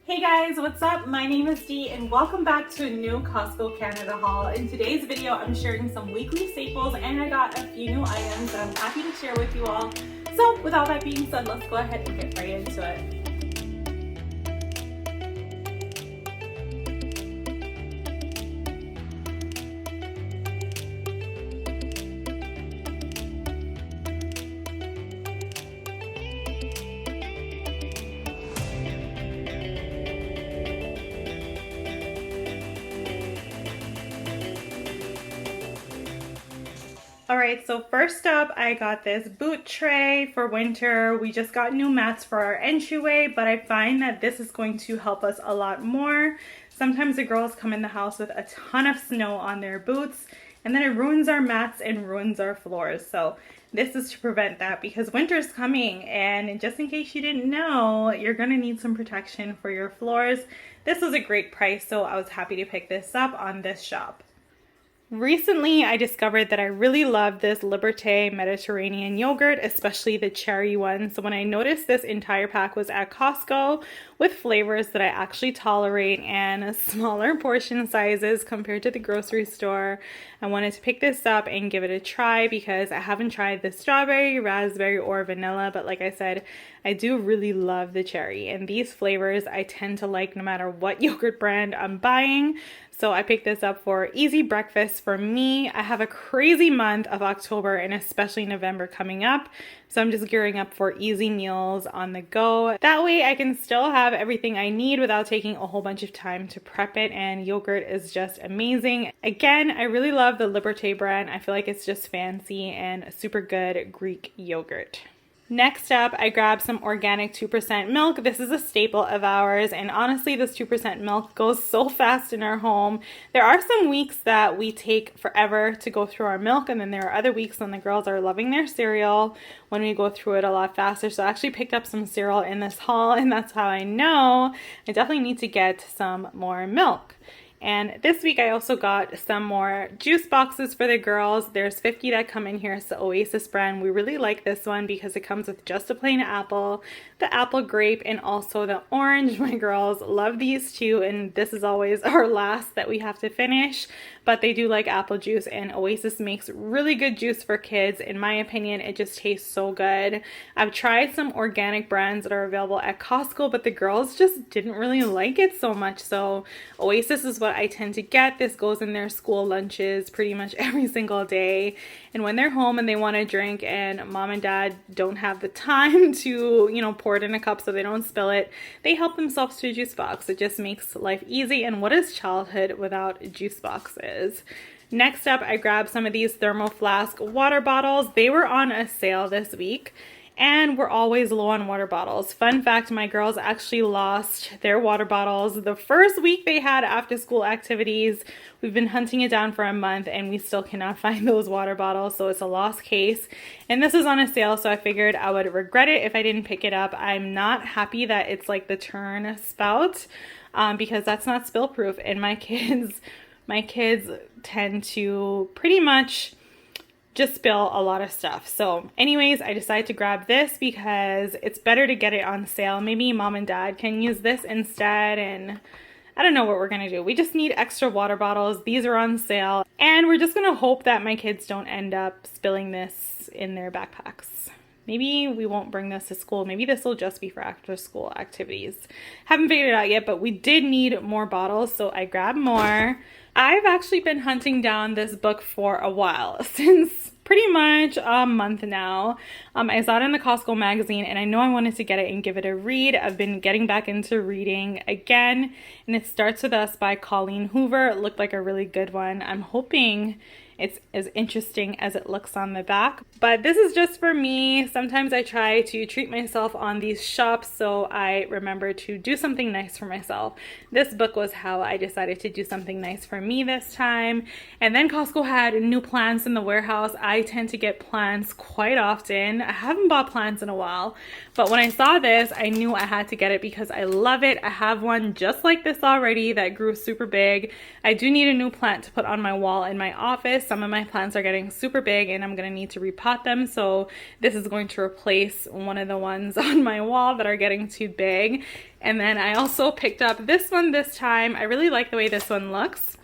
Hey guys, what's up? My name is Dee and welcome back to a new Costco Canada haul. In today's video, I'm sharing some weekly staples and I got a few new items that I'm happy to share with you all. So with all that being said, let's go ahead and get right into it. Alright, so first up, I got this boot tray for winter. We just got new mats for our entryway, but I find that this is going to help us a lot more. Sometimes the girls come in the house with a ton of snow on their boots, and then it ruins our mats and ruins our floors. So this is to prevent that because winter's coming, and just in case you didn't know, you're going to need some protection for your floors. This was a great price, so I was happy to pick this up on this shop. Recently, I discovered that I really love this Liberté Mediterranean yogurt, especially the cherry one. So when I noticed this entire pack was at Costco with flavors that I actually tolerate and smaller portion sizes compared to the grocery store, I wanted to pick this up and give it a try because I haven't tried the strawberry, raspberry, or vanilla. But like I said, I do really love the cherry. And these flavors I tend to like no matter what yogurt brand I'm buying. So I picked this up for easy breakfast for me. I have a crazy month of October and especially November coming up. So I'm just gearing up for easy meals on the go. That way I can still have everything I need without taking a whole bunch of time to prep it. And yogurt is just amazing. Again, I really love the Liberté brand. I feel like it's just fancy and super good Greek yogurt. Next up, I grabbed some organic 2% milk. This is a staple of ours, and honestly, this 2% milk goes so fast in our home. There are some weeks that we take forever to go through our milk, and then there are other weeks when the girls are loving their cereal when we go through it a lot faster. So I actually picked up some cereal in this haul, and that's how I know I definitely need to get some more milk. And this week I also got some more juice boxes for the girls. There's 50 that come in here. It's the Oasis brand. We really like this one because it comes with just a plain apple, the apple grape, and also the orange. My girls love these two, and this is always our last that we have to finish. But they do like apple juice, and Oasis makes really good juice for kids. In my opinion, it just tastes so good. I've tried some organic brands that are available at Costco, but the girls just didn't really like it so much. So Oasis is what I tend to get. This goes in their school lunches pretty much every single day. And when they're home and they want to drink and mom and dad don't have the time to, pour it in a cup so they don't spill it, they help themselves to a juice box. It just makes life easy. And what is childhood without juice boxes? Next up, I grabbed some of these thermal flask water bottles. They were on a sale this week. And we're always low on water bottles. Fun fact, my girls actually lost their water bottles the first week they had after school activities. We've been hunting it down for a month and we still cannot find those water bottles, so it's a lost case. And this is on a sale, so I figured I would regret it if I didn't pick it up. I'm not happy that it's like the turn spout because that's not spill proof, and my kids tend to pretty much just spill a lot of stuff. So anyways, I decided to grab this because it's better to get it on sale. Maybe mom and dad can use this instead, and I don't know what we're gonna do. We just need extra water bottles. These are on sale, and we're just gonna hope that my kids don't end up spilling this in their backpacks. Maybe we won't bring this to school. Maybe this will just be for after school activities. Haven't figured it out yet, but we did need more bottles, so I grabbed more. I've actually been hunting down this book for a while, since pretty much a month now. I saw it in the Costco magazine and I know I wanted to get it and give it a read. I've been getting back into reading again, and it starts with us by Colleen Hoover. It looked like a really good one. I'm hoping it's as interesting as it looks on the back. But this is just for me. Sometimes I try to treat myself on these shops, so I remember to do something nice for myself. This book was how I decided to do something nice for me this time. And then Costco had new plants in the warehouse. I tend to get plants quite often. I haven't bought plants in a while, but when I saw this, I knew I had to get it because I love it. I have one just like this already that grew super big. I do need a new plant to put on my wall in my office, noticed some of my plants are getting super big and I'm going to need to repot them. So this is going to replace one of the ones on my wall that are getting too big. And then I also picked up this one this time. I really like the way this one looks.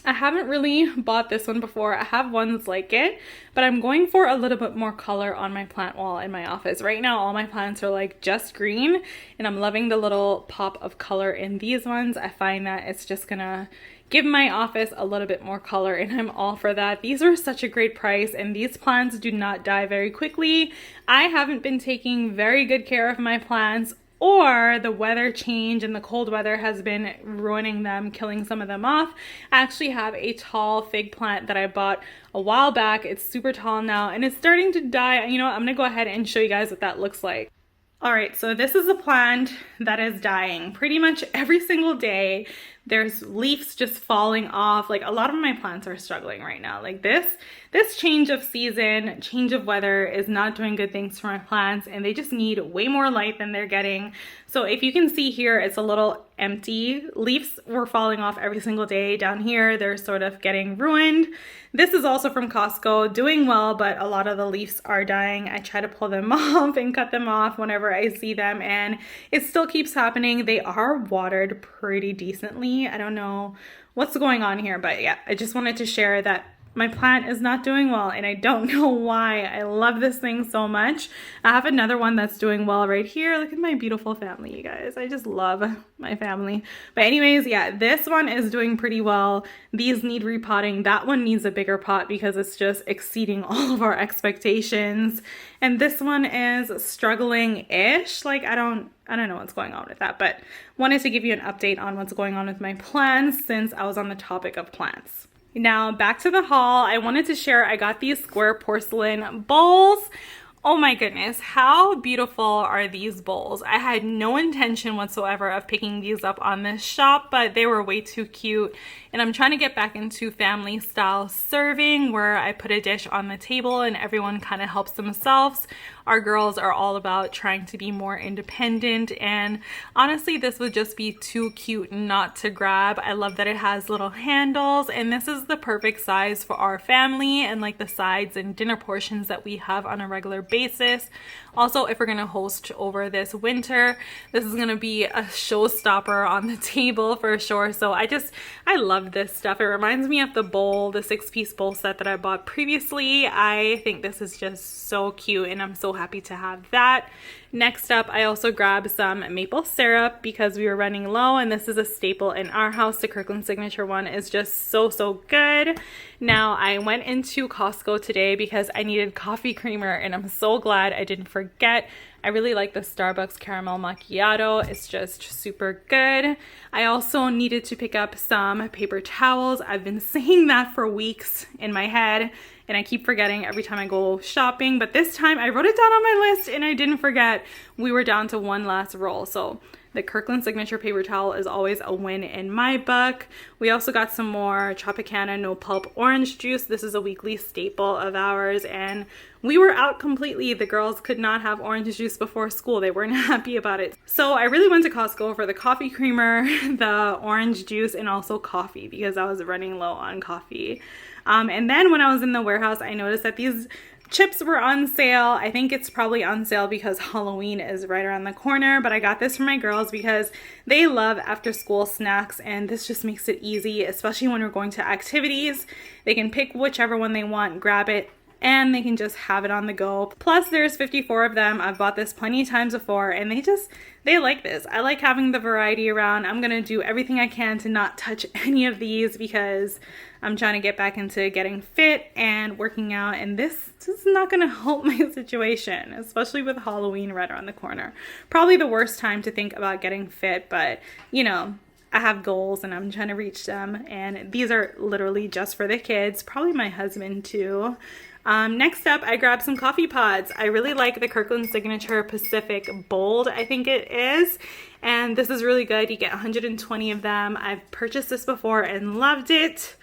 I haven't really bought this one before. I have ones like it, but I'm going for a little bit more color on my plant wall in my office. Right now, all my plants are like just green, and I'm loving the little pop of color in these ones. I find that it's just gonna give my office a little bit more color, and I'm all for that. These are such a great price, and these plants do not die very quickly. I haven't been taking very good care of my plants, or the weather change and the cold weather has been ruining them, killing some of them off. I actually have a tall fig plant that I bought a while back. It's super tall now and it's starting to die. You know what? I'm gonna go ahead and show you guys what that looks like. All right, so this is a plant that is dying pretty much every single day. There's leaves just falling off. Like, a lot of my plants are struggling right now. Like this change of season, change of weather is not doing good things for my plants, and they just need way more light than they're getting. So if you can see here, it's a little empty. Leaves were falling off every single day. Down here, they're sort of getting ruined. This is also from Costco, doing well, but a lot of the leaves are dying. I try to pull them off and cut them off whenever I see them, and it still keeps happening. They are watered pretty decently. I don't know what's going on here, but yeah, I just wanted to share that my plant is not doing well, and I don't know why. I love this thing so much. I have another one that's doing well right here. Look at my beautiful family, you guys. I just love my family. But anyways, yeah, this one is doing pretty well. These need repotting. That one needs a bigger pot because it's just exceeding all of our expectations. And this one is struggling-ish. Like, I don't know what's going on with that, but wanted to give you an update on what's going on with my plants since I was on the topic of plants. Now back to the haul. I wanted to share, I got these square porcelain bowls. Oh my goodness, how beautiful are these bowls? I had no intention whatsoever of picking these up on this shop, but they were way too cute. And I'm trying to get back into family style serving where I put a dish on the table and everyone kind of helps themselves. Our girls are all about trying to be more independent, and honestly this would just be too cute not to grab. I love that it has little handles, and this is the perfect size for our family and like the sides and dinner portions that we have on a regular basis. Also, if we're gonna host over this winter, this is gonna be a showstopper on the table for sure. So I love this stuff. It reminds me of the bowl, the 6-piece bowl set that I bought previously. I think this is just so cute, and I'm so happy to have that. Next up, I also grabbed some maple syrup because we were running low, and this is a staple in our house. The Kirkland Signature one is just so good. Now, I went into Costco today because I needed coffee creamer, and I'm so glad I didn't forget. I really like the Starbucks caramel macchiato. It's just super good. I also needed to pick up some paper towels. I've been saying that for weeks in my head, and I keep forgetting every time I go shopping, but this time I wrote it down on my list and I didn't forget. We were down to one last roll. So the Kirkland Signature paper towel is always a win in my book. We also got some more Tropicana no pulp orange juice. This is a weekly staple of ours, and we were out completely. The girls could not have orange juice before school. They weren't happy about it. So I really went to Costco for the coffee creamer, the orange juice, and also coffee because I was running low on coffee. And then when I was in the warehouse, I noticed that these chips were on sale. I think it's probably on sale because Halloween is right around the corner, but I got this for my girls because they love after school snacks, and this just makes it easy, especially when we're going to activities. They can pick whichever one they want, grab it, and they can just have it on the go. Plus there's 54 of them. I've bought this plenty of times before, and they like this. I like having the variety around. I'm gonna do everything I can to not touch any of these because I'm trying to get back into getting fit and working out, and this is not gonna help my situation, especially with Halloween right around the corner. Probably the worst time to think about getting fit, but you know, I have goals and I'm trying to reach them, and these are literally just for the kids, probably my husband too. Next up, I grabbed some coffee pods. I really like the Kirkland Signature Pacific Bold, I think it is. And this is really good. You get 120 of them. I've purchased this before and loved it.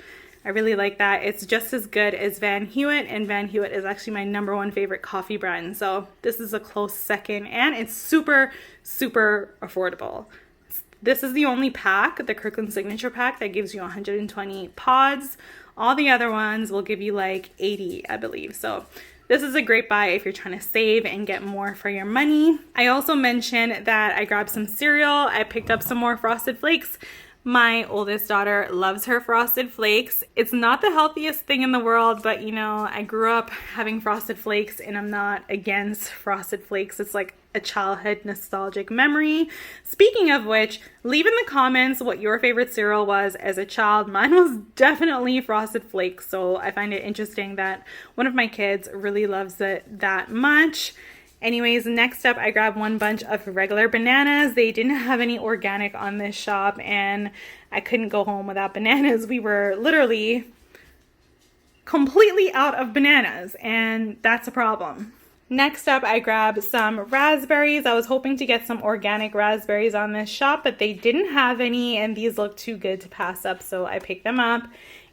I really like that. It's just as good as Van Hewitt, and Van Hewitt is actually my #1 favorite coffee brand. So this is a close second, and it's super, super affordable. This is the only pack, the Kirkland Signature pack, that gives you 120 pods. All the other ones will give you like 80, I believe. So this is a great buy if you're trying to save and get more for your money. I also mentioned that I grabbed some cereal. I picked up some more Frosted Flakes. My oldest daughter loves her Frosted Flakes. It's not the healthiest thing in the world, but you know, I grew up having Frosted Flakes and I'm not against Frosted Flakes. It's like a childhood nostalgic memory. Speaking of which, leave in the comments what your favorite cereal was as a child. Mine was definitely Frosted Flakes, so I find it interesting that one of my kids really loves it that much. Anyways, next up, I grabbed one bunch of regular bananas. They didn't have any organic on this shop, and I couldn't go home without bananas. We were literally completely out of bananas, and that's a problem. Next up, I grabbed some raspberries. I was hoping to get some organic raspberries on this shop, but they didn't have any, and these looked too good to pass up, so I picked them up.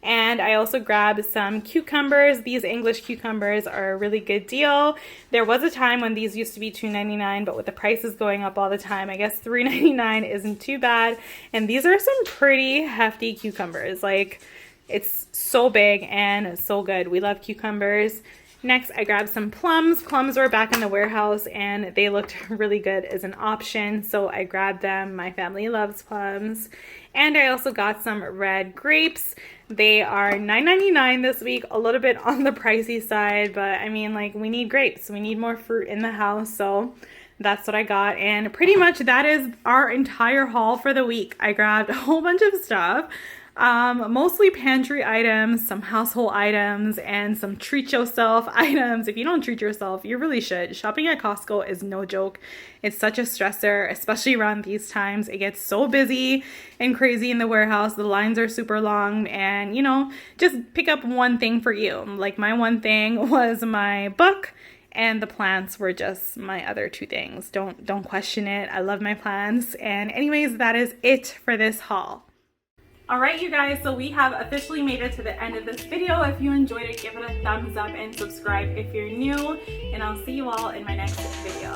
And I also grabbed some cucumbers. These English cucumbers are a really good deal. There was a time when these used to be $2.99, but with the prices going up all the time, I guess $3.99 isn't too bad. And these are some pretty hefty cucumbers. Like, it's so big and so good. We love cucumbers. Next, I grabbed some plums. Plums were back in the warehouse and they looked really good as an option, so I grabbed them. My family loves plums. And I also got some red grapes. They are $9.99 this week, a little bit on the pricey side, but I mean, like, we need grapes. We need more fruit in the house, so that's what I got. And pretty much that is our entire haul for the week. I grabbed a whole bunch of stuff. Mostly pantry items, some household items, and some treat yourself items. If you don't treat yourself, you really should. Shopping at Costco is no joke. It's such a stressor, especially around these times. It gets so busy and crazy in the warehouse. The lines are super long, and you know, just pick up one thing for you. Like, my one thing was my book, and the plants were just my other two things. Don't question it. I love my plants. And anyways, that is it for this haul. Alright you guys, so we have officially made it to the end of this video. If you enjoyed it, give it a thumbs up and subscribe if you're new, and I'll see you all in my next video.